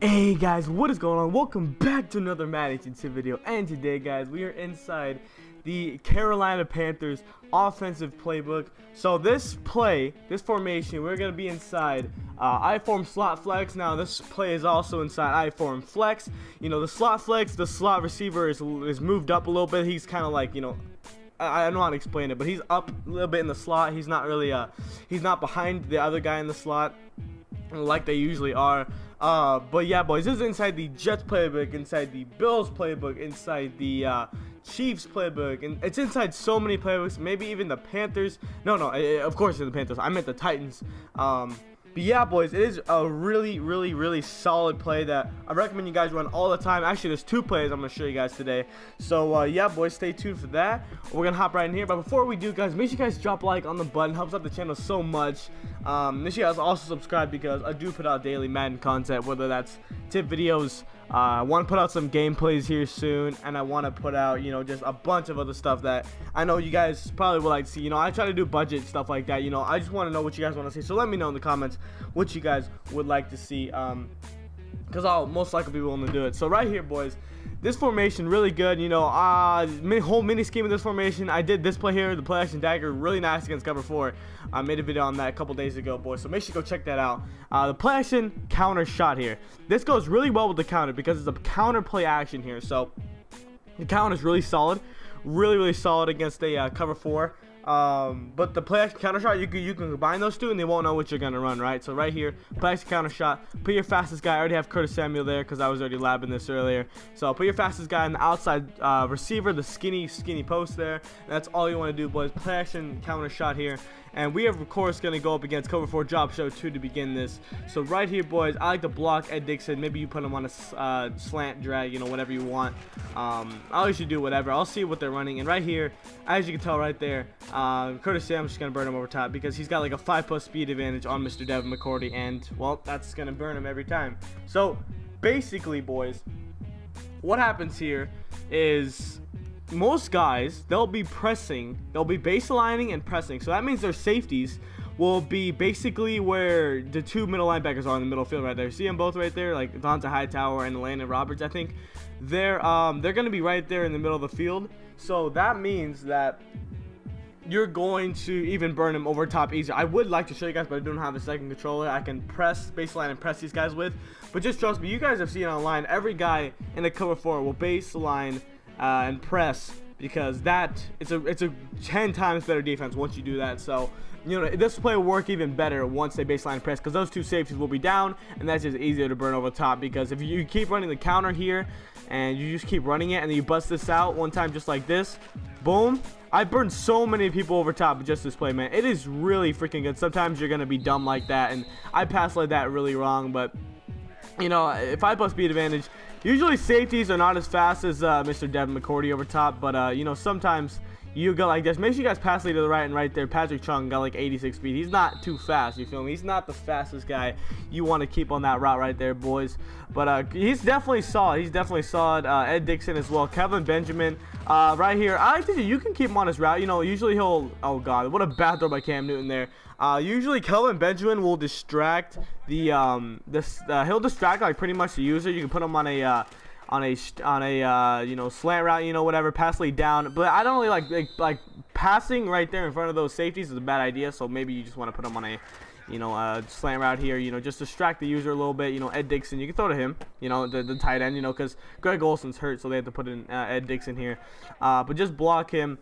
Hey guys, what is going on? Welcome back to another Madden video. And today, guys, we are inside the Carolina Panthers offensive playbook. So this formation, we're gonna be inside I-form slot flex. Now this play is also inside I-form flex. You know, the slot flex, the slot receiver is moved up a little bit. He's kind of like, you know, I don't know how to explain it, but he's up a little bit in the slot. He's not really he's not behind the other guy in the slot like they usually are. But yeah, boys, this is inside the Jets playbook, inside the Bills playbook, inside the Chiefs playbook, and it's inside so many playbooks, maybe even the Panthers. No, of course it's the Panthers. I meant the Titans. But yeah, boys, it is a really solid play that I recommend you guys run all the time. Actually, there's two plays I'm going to show you guys today. So, yeah, boys, stay tuned for that. We're going to hop right in here. But before we do, guys, make sure you guys drop a like on the button. Helps out the channel so much. Make sure you guys also subscribe because I do put out daily Madden content, whether that's tip videos. I want to put out some gameplays here soon, and I want to put out, you know, just a bunch of other stuff that I know you guys probably would like to see. You know, I try to do budget stuff like that. You know, I just want to know what you guys want to see. So let me know in the comments what you guys would like to see, because I'll most likely be willing to do it. So right here, boys, this formation really good. You know, whole mini scheme of this formation. I did this play here, the play action dagger, really nice against cover 4. I made a video on that a couple days ago, boys, so make sure you go check that out. The play action counter shot here, this goes really well with the counter because it's a counter play action here. So the counter is really solid, really solid against a cover 4. But the play action counter shot, you can combine those two and they won't know what you're gonna run, right? So right here, play action counter shot, put your fastest guy. I already have Curtis Samuel there because I was already labbing this earlier. So put your fastest guy on the outside receiver, the skinny post there. That's all you want to do, boys. Play action counter shot here. And we are, of course, going to go up against cover 4 drop show 2 to begin this. So right here, boys, I like to block Ed Dixon. Maybe you put him on a slant drag, you know, whatever you want. I'll usually do whatever. I'll see what they're running. And right here, as you can tell right there, Curtis Samuel's just going to burn him over top because he's got like a 5+ speed advantage on Mr. Devin McCourty. And, well, that's going to burn him every time. So basically, boys, what happens here is most guys, they'll be pressing, they'll be baselining and pressing. So that means their safeties will be basically where the two middle linebackers are in the middle field right there. See them both right there, like Donta Hightower and Landon Roberts, I think. They're going to be right there in the middle of the field. So that means that you're going to even burn them over top easier. I would like to show you guys, but I don't have a second controller I can press, baseline, and press these guys with. But just trust me, you guys have seen online, every guy in the cover 4 will baseline and press, because it's a 10 times better defense once you do that. So, you know, this play will work even better once they baseline press, because those two safeties will be down, and that's just easier to burn over the top. Because if you keep running the counter here and you just keep running it and then you bust this out one time just like this, boom, I burned so many people over top with just this play, man. It is really freaking good. Sometimes you're gonna be dumb like that, and I pass like that really wrong, but you know, if I plus speed advantage, usually safeties are not as fast as Mr. Devin McCourty over top, but you know, sometimes you go like this. Make sure you guys pass lead to the right, and right there, Patrick Chung got like 86 speed. He's not too fast, you feel me? He's not the fastest guy you want to keep on that route right there, boys. But he's definitely solid. He's definitely solid. Ed Dixon as well. Kevin Benjamin right here. I like to do, you can keep him on his route. You know, usually he'll, oh god, what a bad throw by Cam Newton there. Usually Kelvin Benjamin will distract the he'll distract like pretty much the user. You can put him on a you know, slant route, you know, whatever, pass lead down. But I don't really like passing right there in front of those safeties is a bad idea. So maybe you just want to put him on a, you know, slant route here, you know, just distract the user a little bit. You know, Ed Dixon, you can throw to him, you know, the tight end, you know, because Greg Olson's hurt, so they have to put in Ed Dixon here. But just block him.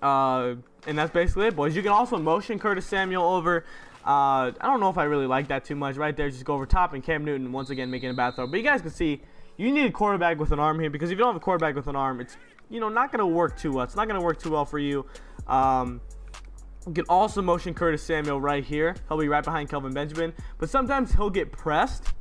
And that's basically it, boys. You can also motion Curtis Samuel over. I don't know if I really like that too much. Right there, just go over top, and Cam Newton once again making a bad throw. But you guys can see, you need a quarterback with an arm here, because if you don't have a quarterback with an arm, it's, you know, not going to work too well. It's not going to work too well for you. You can also motion Curtis Samuel right here. He'll be right behind Kelvin Benjamin, but sometimes he'll get pressed,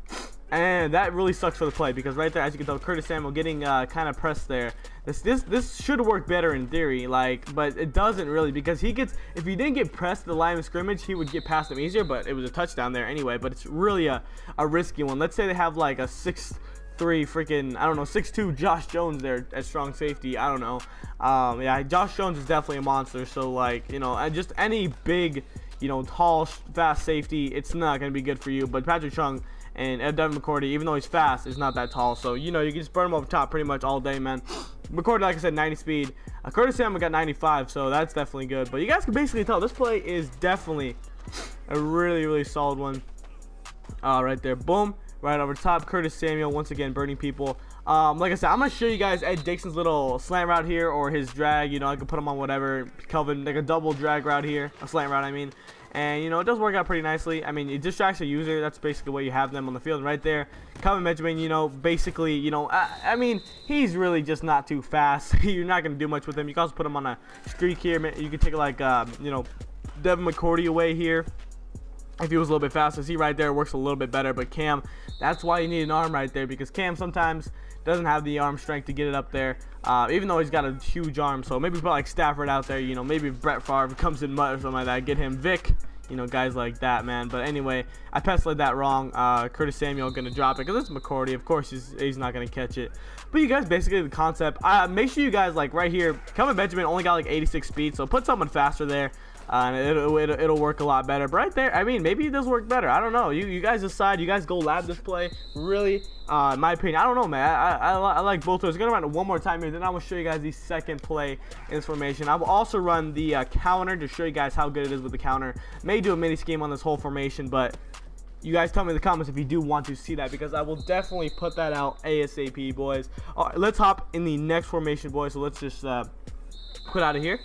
and that really sucks for the play, because right there, as you can tell, Curtis Samuel getting kind of pressed there. This should work better in theory, like, but it doesn't really, because he gets, if he didn't get pressed at the line of scrimmage, he would get past him easier, but it was a touchdown there anyway. But it's really a risky one. Let's say they have like a 6'3" freaking, I don't know, 6'2" Josh Jones there at strong safety. I don't know. Yeah, Josh Jones is definitely a monster. So, like, you know, and just any big, you know, tall, fast safety, it's not going to be good for you. But Patrick Chung And Devin McCourty, even though he's fast, is not that tall. So, you know, you can just burn him over top pretty much all day, man. McCourty, like I said, 90 speed. Curtis Samuel got 95, so that's definitely good. But you guys can basically tell this play is definitely a really solid one. Right there, boom, right over top. Curtis Samuel once again burning people. Like I said, I'm gonna show you guys Ed Dixon's little slant route here, or his drag. You know, I can put him on whatever. Kelvin, like a double drag route here, a slant route, I mean. And you know, it does work out pretty nicely. I mean, it distracts a user. That's basically why you have them on the field. Right there, Kelvin Benjamin, you know, basically, you know, I mean, he's really just not too fast. You're not gonna do much with him. You can also put him on a streak here. You can take like you know, Devin McCourty away here if he was a little bit faster. See right there, works a little bit better. But Cam, that's why you need an arm right there, because Cam sometimes doesn't have the arm strength to get it up there, even though he's got a huge arm. So maybe put like Stafford out there, you know, maybe if Brett Favre comes in mud or something like that, get him Vic, you know, guys like that, man. But anyway, I penciled that wrong. Curtis Samuel gonna drop it because it's McCourty. Of course, he's not gonna catch it. But you guys, basically the concept. Make sure you guys, like right here, Kelvin Benjamin only got like 86 speed, so put someone faster there. And it'll work a lot better. But right there, I mean, maybe it does work better. I don't know. You guys decide. You guys go lab this play. Really, in my opinion, I don't know, man. I like both of those. I'm gonna run it one more time here. Then I will show you guys the second play in this formation. I will also run the counter to show you guys how good it is with the counter. May do a mini scheme on this whole formation, but you guys tell me in the comments if you do want to see that, because I will definitely put that out ASAP, boys. All right, let's hop in the next formation, boys. So let's just quit out of here.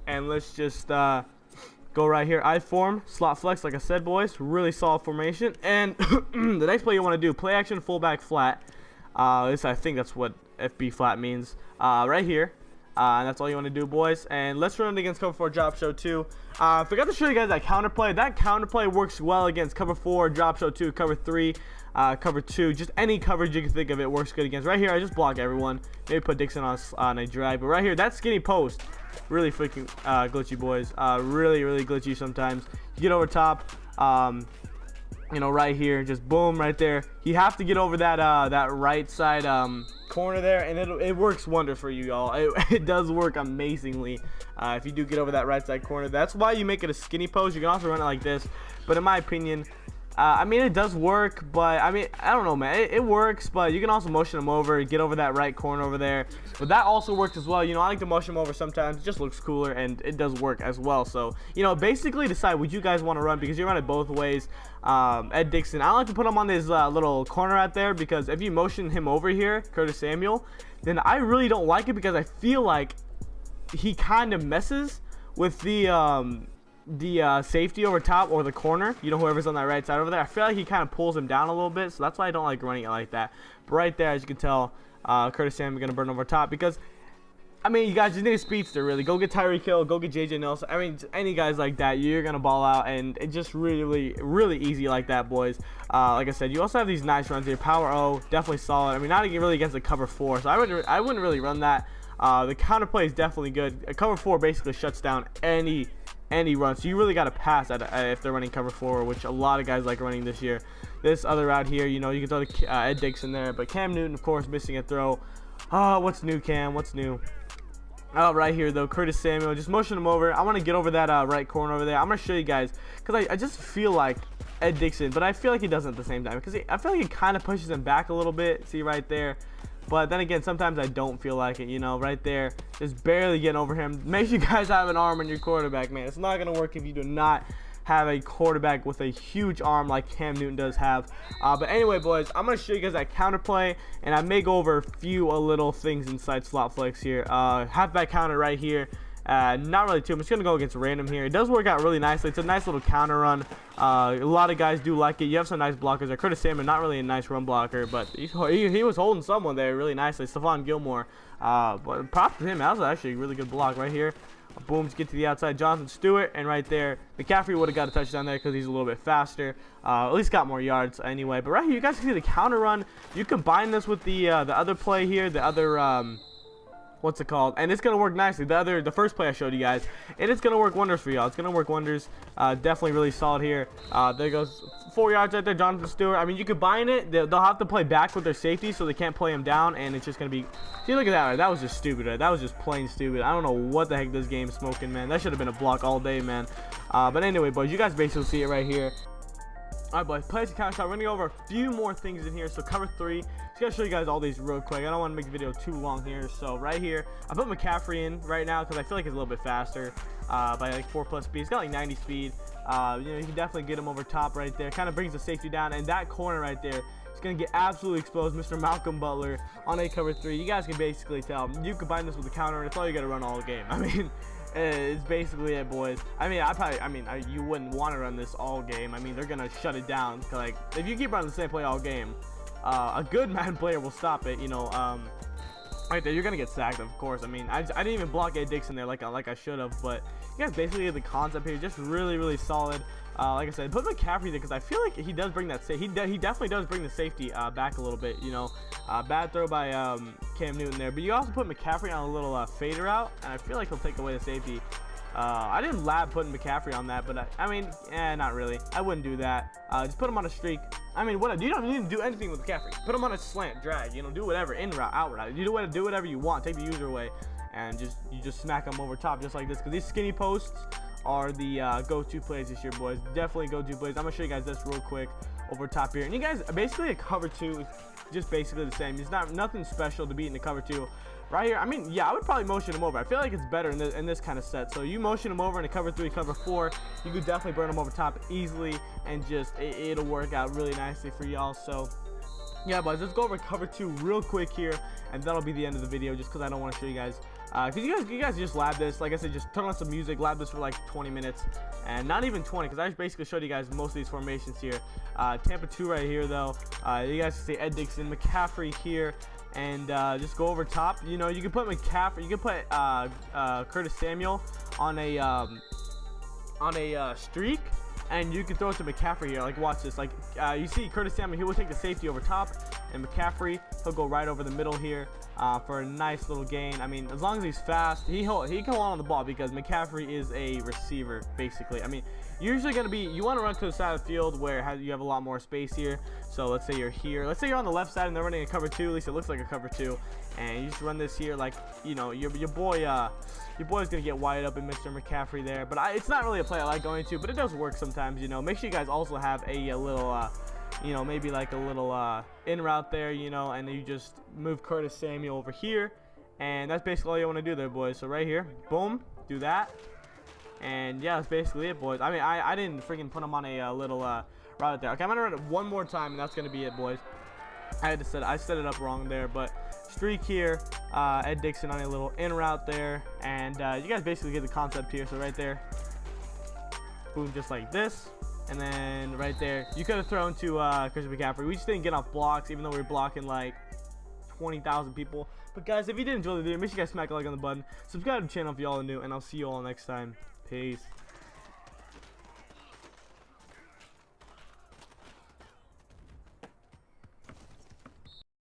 And let's just go right here. I form, slot flex, like I said, boys. Really solid formation. And the next play you want to do, play action, fullback flat. I think that's what FB flat means. Right here. And that's all you want to do, boys. And let's run it against cover 4 drop show 2. I forgot to show you guys that counter play. That counter play works well against cover 4, drop show 2, cover 3, cover 2. Just any coverage you can think of, it works good against. Right here, I just block everyone. Maybe put Dixon on a drag. But right here, that skinny post, really freaking glitchy, boys. Really glitchy sometimes. You get over top, you know, right here, just boom, right there. You have to get over that that right side corner there, and it works wonders for you, y'all. It does work amazingly if you do get over that right side corner. That's why you make it a skinny post. You can also run it like this, but in my opinion, I mean, it does work, but I mean, I don't know, man. It works, but you can also motion them over, get over that right corner over there. But that also works as well. You know, I like to motion them over sometimes. It just looks cooler, and it does work as well. So, you know, basically decide what you guys want to run, because you run it both ways. Ed Dixon, I like to put him on this little corner out there, because if you motion him over here, Curtis Samuel, then I really don't like it, because I feel like he kind of messes with the safety over top, or the corner, you know, whoever's on that right side over there. I feel like he kind of pulls him down a little bit, so that's why I don't like running it like that. But right there, as you can tell, Curtis Samuel gonna burn over top, because I mean, you guys just need a speedster, really. Go get Tyreek Hill, go get JJ Nelson. I mean, any guys like that, you're gonna ball out, and it's just really easy like that, boys. Like I said, you also have these nice runs here. Power O, definitely solid. I mean, not really against the cover 4, so I wouldn't really run that. The counter play is definitely good. A cover 4 basically shuts down any run, so you really got to pass at if they're running cover 4, which a lot of guys like running this year. This other route here, you know, you can throw the Ed Dixon there, but Cam Newton, of course, missing a throw. What's new, Cam? What's new? Right here, though, Curtis Samuel, just motion him over. I want to get over that right corner over there. I'm going to show you guys, because I just feel like Ed Dixon, but I feel like he doesn't at the same time, because I feel like he kind of pushes him back a little bit. See right there? But then again, sometimes I don't feel like it, you know, right there, just barely getting over him. Make sure you guys have an arm on your quarterback, man. It's not going to work if you do not have a quarterback with a huge arm like Cam Newton does have. But anyway, boys, I'm going to show you guys that counterplay, and I may go over a few little things inside slot flex here. Halfback counter right here. Not really too. I'm just going to go against random here. It does work out really nicely. It's a nice little counter run. A lot of guys do like it. You have some nice blockers there. Curtis Samuel, not really a nice run blocker, but he was holding someone there really nicely. Stephon Gilmore. But props to him. That was actually a really good block right here. Boom, to get to the outside. Jonathan Stewart, and right there, McCaffrey would have got a touchdown there because he's a little bit faster. At least got more yards anyway. But right here, you guys can see the counter run. You combine this with the other play here, the other what's it called, and it's gonna work nicely. The first play I showed you guys, and it's gonna work wonders for y'all. It's gonna work wonders. Definitely really solid here. There goes 4 yards right there, Jonathan Stewart. I mean, you combine it, they'll have to play back with their safety, so they can't play him down, and it's just gonna be. See, look at that. Right? That was just stupid. Right? That was just plain stupid. I don't know what the heck this game's smoking, man. That should have been a block all day, man. But anyway, boys, you guys basically see it right here. Alright, boys, place the counter shot. We're gonna go over a few more things in here. So cover 3. Just gotta show you guys all these real quick. I don't want to make the video too long here. So right here, I put McCaffrey in right now because I feel like it's a little bit faster by like 4+ speed. He's got like 90 speed. You know, you can definitely get him over top right there. Kind of brings the safety down, and that corner right there is gonna get absolutely exposed. Mr. Malcolm Butler on a cover 3. You guys can basically tell. You combine this with the counter, and it's all you gotta run all game. I mean, it's basically it, boys. I mean, you wouldn't want to run this all game. I mean, they're gonna shut it down. Like, if you keep running the same play all game, a good Madden player will stop it. You know, right there, you're gonna get sacked, of course. I mean, I didn't even block Ed Dixon there like I should have, but you guys basically get the concept here. Just really solid. Like I said, put McCaffrey there because I feel like he does bring that. He definitely does bring the safety back a little bit. You know, bad throw by Cam Newton there, but you also put McCaffrey on a little fader route, and I feel like he'll take away the safety. I didn't lab putting McCaffrey on that, but I mean, not really. I wouldn't do that. Just put him on a streak. I mean, what? You don't need to do anything with McCaffrey. Put him on a slant, drag. You know, do whatever, in route, out route. You do whatever you want. Take the user away, and you just smack him over top just like this. Because these skinny posts are the go-to plays this year, boys. Definitely go-to plays. I'm gonna show you guys this real quick over top here. And you guys, basically a cover 2 is just basically the same. It's nothing special to beat in the cover 2. Right here, I mean, yeah, I would probably motion him over. I feel like it's better in this kind of set. So you motion him over in a cover 3, cover 4, you could definitely burn him over top easily, and just it'll work out really nicely for y'all. So yeah, boys, let's go over cover 2 real quick here, and that'll be the end of the video, just because I don't want to show you guys. Because you guys just lab this. Like I said, just turn on some music, lab this for like 20 minutes, and not even 20, because I just basically showed you guys most of these formations here. Tampa 2 right here, though. You guys can see Ed Dixon, McCaffrey here, and just go over top. You know, you can put McCaffrey, you can put Curtis Samuel on a streak, and you can throw it to McCaffrey here. Like, watch this. Like, you see Curtis Samuel, he will take the safety over top, and McCaffrey, he'll go right over the middle here for a nice little gain. I mean, as long as he's fast, he can hold on the ball, because McCaffrey is a receiver, basically. I mean, usually going to be, you want to run to the side of the field where you have a lot more space here. So let's say you're here. Let's say you're on the left side and they're running a cover 2. At least it looks like a cover 2. And you just run this here, like, you know, your boy's gonna get wired up in Mr. McCaffrey there. But it's not really a play I like going to, but it does work sometimes. You know, make sure you guys also have a little, you know, maybe like a little in route there, you know, and you just move Curtis Samuel over here, and that's basically all you want to do there, boys. So right here, boom, do that, and yeah, that's basically it, boys. I mean, I didn't freaking put him on a little route there. Okay, I'm gonna run it one more time, and that's gonna be it, boys. I set it up wrong there, but streak here, Ed Dixon on a little in route there, and you guys basically get the concept here. So right there, boom, just like this. And then right there, you could have thrown to Christian McCaffrey. We just didn't get off blocks, even though we were blocking like 20,000 people. But guys, if you did enjoy the video, make sure you guys smack a like on the button. Subscribe to the channel if y'all are new, and I'll see you all next time. Peace.